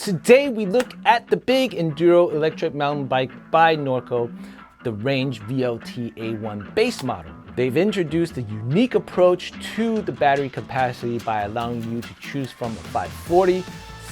Today we look at the big enduro electric mountain bike by Norco, the Range VLT A1 base model. They've introduced a unique approach to the battery capacity by allowing you to choose from a 540,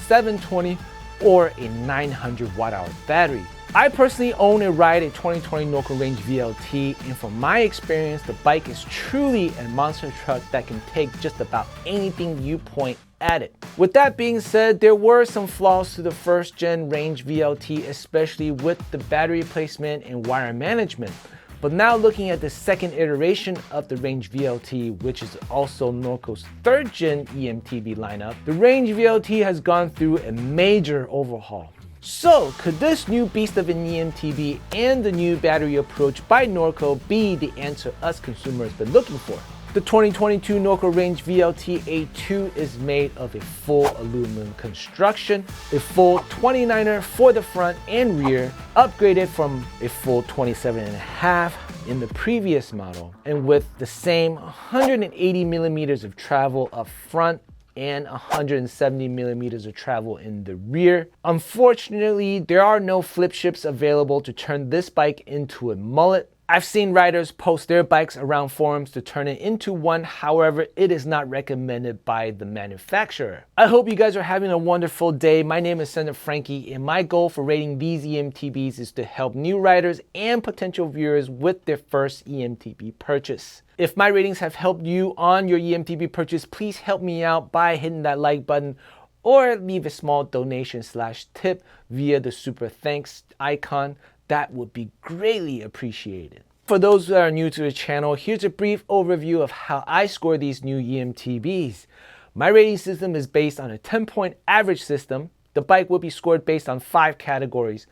720, or a 900 watt-hour battery. I personally own and ride a 2020 Norco Range VLT, and from my experience, the bike is truly a monster truck that can take just about anything you point at it. With that being said, there were some flaws to the first gen Range VLT, especially with the battery placement and wire management. But now looking at the second iteration of the Range VLT, which is also Norco's third gen eMTB lineup, the Range VLT has gone through a major overhaul. So, could this new beast of an eMTB and the new battery approach by Norco be the answer us consumers been looking for? The 2022 Norco Range VLT A2 is made of a full aluminum construction, a full 29er for the front and rear, upgraded from a full 27.5 in the previous model, and with the same 180 millimeters of travel up front and 170 millimeters of travel in the rear. Unfortunately, there are no flip ships available to turn this bike into a mullet. I've seen riders post their bikes around forums to turn it into one, however, it is not recommended by the manufacturer. I hope you guys are having a wonderful day. My name is Senator Frankie, and my goal for rating these eMTBs is to help new riders and potential viewers with their first eMTB purchase. If my ratings have helped you on your eMTB purchase, please help me out by hitting that like button or leave a small donation/tip via the super thanks icon. That would be greatly appreciated. For those that are new to the channel, here's a brief overview of how I score these new eMTBs. My rating system is based on a 10-point average system. The bike will be scored based on 5 categories: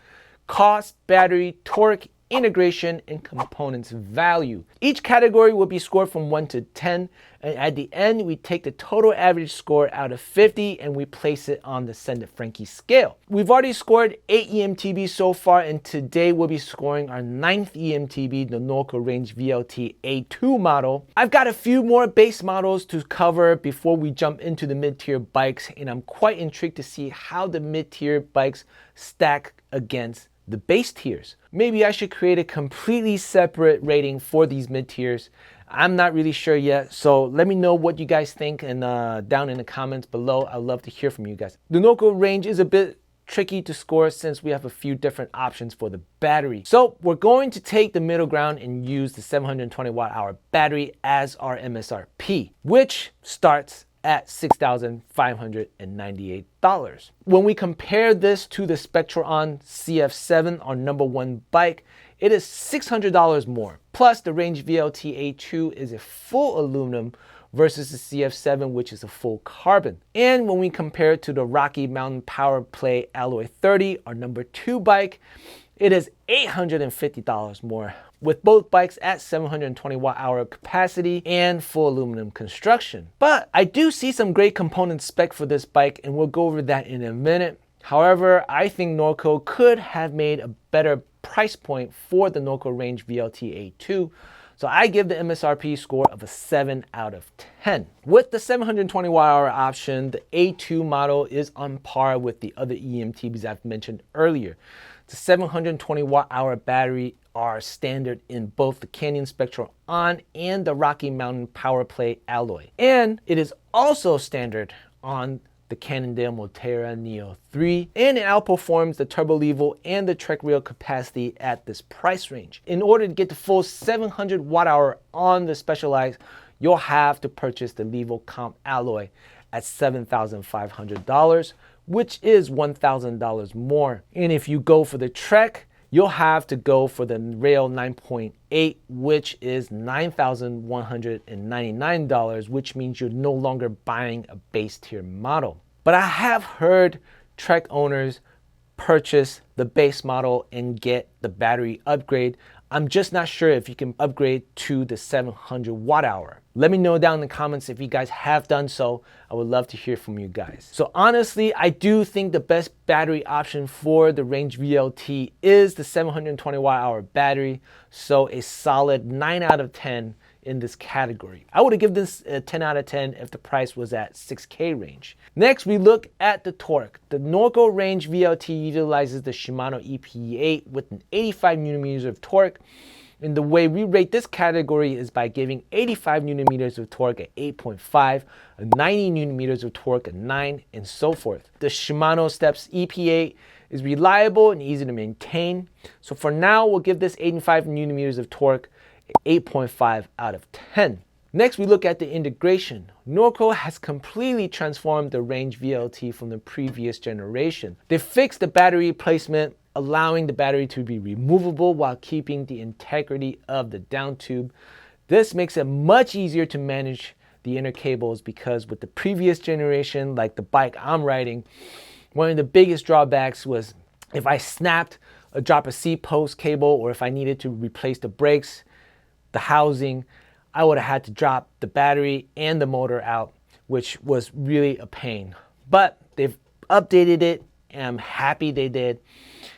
cost, battery, torque, integration, and components value. Each category will be scored from 1 to 10, and at the end we take the total average score out of 50 and we place it on the Send It Frankie scale. We've already scored 8 eMTBs so far, and today we'll be scoring our 9th eMTB, the Norco Range VLT A2 model. I've got a few more base models to cover before we jump into the mid-tier bikes, and I'm quite intrigued to see how the mid-tier bikes stack against the base tiers. Maybe I should create a completely separate rating for these mid tiers. I'm not really sure yet, so let me know what you guys think and down in the comments below. I'd love to hear from you guys. The Norco Range is a bit tricky to score since we have a few different options for the battery. So we're going to take the middle ground and use the 720 watt-hour battery as our MSRP, which starts at $6,598. When we compare this to the Spectron CF7, our #1 bike, it is $600 more. Plus, the Range VLT A2 is a full aluminum versus the CF7, which is a full carbon. And when we compare it to the Rocky Mountain Power Play Alloy 30, our #2 bike, it is $850 more, with both bikes at 720 watt-hour capacity and full aluminum construction. But I do see some great component spec for this bike, and we'll go over that in a minute. However, I think Norco could have made a better price point for the Norco Range VLT A2, so I give the MSRP score of a 7 out of 10. With the 720 watt-hour option, the A2 model is on par with the other eMTBs I've mentioned earlier. The 720 watt-hour battery are standard in both the Canyon Spectral On and the Rocky Mountain Power Play Alloy. And it is also standard on the Cannondale Moterra Neo 3, and it outperforms the Turbo Levo and the Trek Rail capacity at this price range. In order to get the full 700 watt-hour on the Specialized, you'll have to purchase the Levo Comp Alloy at $7,500, which is $1,000 more. And if you go for the Trek, you'll have to go for the Rail 9.8, which is $9,199, which means you're no longer buying a base tier model. But I have heard Trek owners purchase the base model and get the battery upgrade. I'm just not sure if you can upgrade to the 700 watt-hour. Let me know down in the comments if you guys have done so. I would love to hear from you guys. So honestly, I do think the best battery option for the Range VLT is the 720 watt-hour battery. So a solid 9 out of 10 in this category. I would have given this a 10 out of 10 if the price was at 6K range. Next, we look at the torque. The Norco Range VLT utilizes the Shimano EP8 with an 85 newton-meters of torque. And the way we rate this category is by giving 85 newton-meters of torque at 8.5, 90 newton-meters of torque at 9, and so forth. The Shimano Steps EP8 is reliable and easy to maintain. So for now, we'll give this 85 newton-meters of torque at 8.5 out of 10. Next, we look at the integration. Norco has completely transformed the Range VLT from the previous generation. They fixed the battery placement, allowing the battery to be removable while keeping the integrity of the down tube. This makes it much easier to manage the inner cables, because with the previous generation, like the bike I'm riding, one of the biggest drawbacks was if I snapped a drop a seat post cable, or if I needed to replace the brakes, the housing, I would have had to drop the battery and the motor out, which was really a pain. But they've updated it, and I'm happy they did.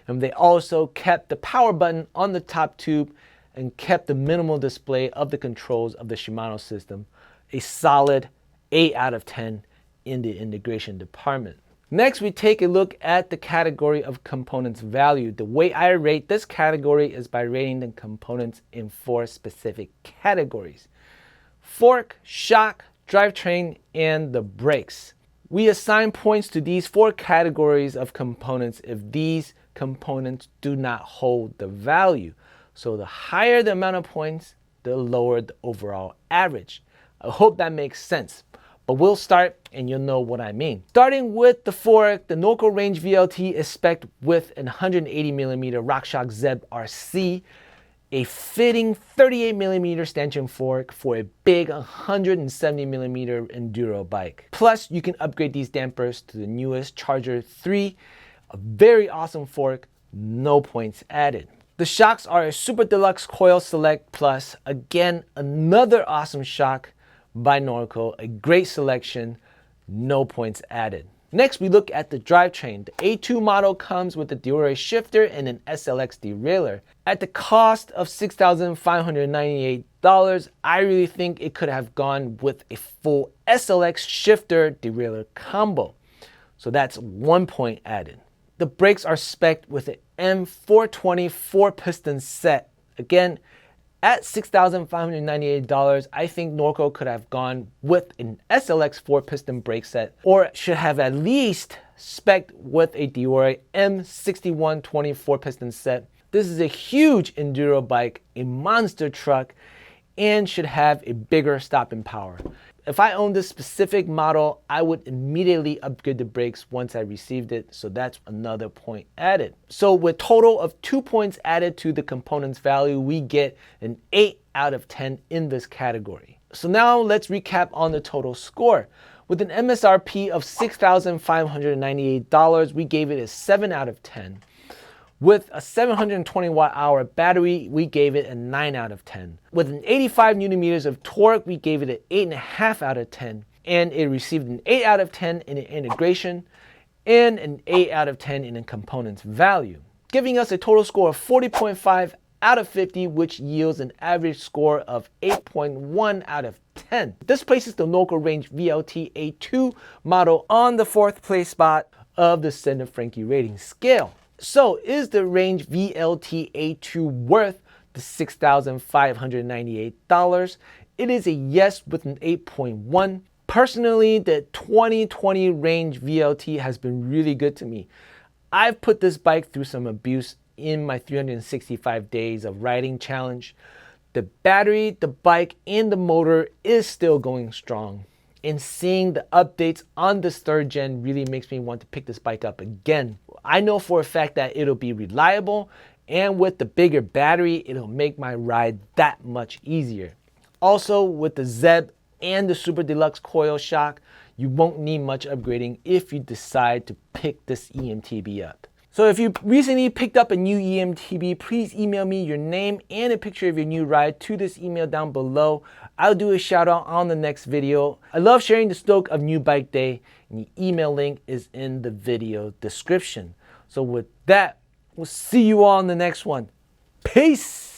And they also kept the power button on the top tube and kept the minimal display of the controls of the Shimano system. A solid 8 out of 10 in the integration department. Next, we take a look at the category of components value. The way I rate this category is by rating the components in 4 specific categories: fork, shock, drivetrain, and the brakes. We assign points to these 4 categories of components if these components do not hold the value. So the higher the amount of points, the lower the overall average. I hope that makes sense. But we'll start and you'll know what I mean. Starting with the fork, the Norco Range VLT is spec'd with an 180mm RockShox Zeb RC, a fitting 38mm stanchion fork for a big 170mm enduro bike. Plus, you can upgrade these dampers to the newest Charger 3, a very awesome fork, no points added. The shocks are a Super Deluxe Coil Select Plus, again another awesome shock by Norco, a great selection, no points added. Next, we look at the drivetrain. The A2 model comes with a Diore shifter and an SLX derailleur. At the cost of $6,598, I really think it could have gone with a full SLX shifter derailleur combo. So that's 1 point added. The brakes are spec'd with an M420 4-piston set. Again, at $6,598, I think Norco could have gone with an SLX 4-piston brake set, or should have at least spec'd with a Diore M6120 4-piston set. This is a huge enduro bike, a monster truck, and should have a bigger stopping power. If I owned this specific model, I would immediately upgrade the brakes once I received it, so that's another point added. So with total of 2 points added to the components value, we get an 8 out of 10 in this category. So now let's recap on the total score. With an MSRP of $6,598, we gave it a 7 out of 10. With a 720 watt-hour battery, we gave it a 9 out of 10. With an 85 newton-meters of torque, we gave it an 8.5 out of 10. And it received an 8 out of 10 in integration and an 8 out of 10 in components value, giving us a total score of 40.5 out of 50, which yields an average score of 8.1 out of 10. This places the Norco Range VLT A2 model on the 4th place spot of the Send Frankie rating scale. So is the Range VLT A2 worth the $6,598? It is a yes with an 8.1. Personally, the 2020 Range VLT has been really good to me. I've put this bike through some abuse in my 365 days of riding challenge. The battery, the bike, and the motor is still going strong. And seeing the updates on this 3rd gen really makes me want to pick this bike up again. I know for a fact that it'll be reliable, and with the bigger battery, it'll make my ride that much easier. Also, with the Zeb and the Super Deluxe Coil Shock, you won't need much upgrading if you decide to pick this eMTB up. So if you recently picked up a new eMTB, please email me your name and a picture of your new ride to this email down below. I'll do a shout out on the next video. I love sharing the stoke of New Bike Day, and the email link is in the video description. So with that, we'll see you all in the next one. Peace!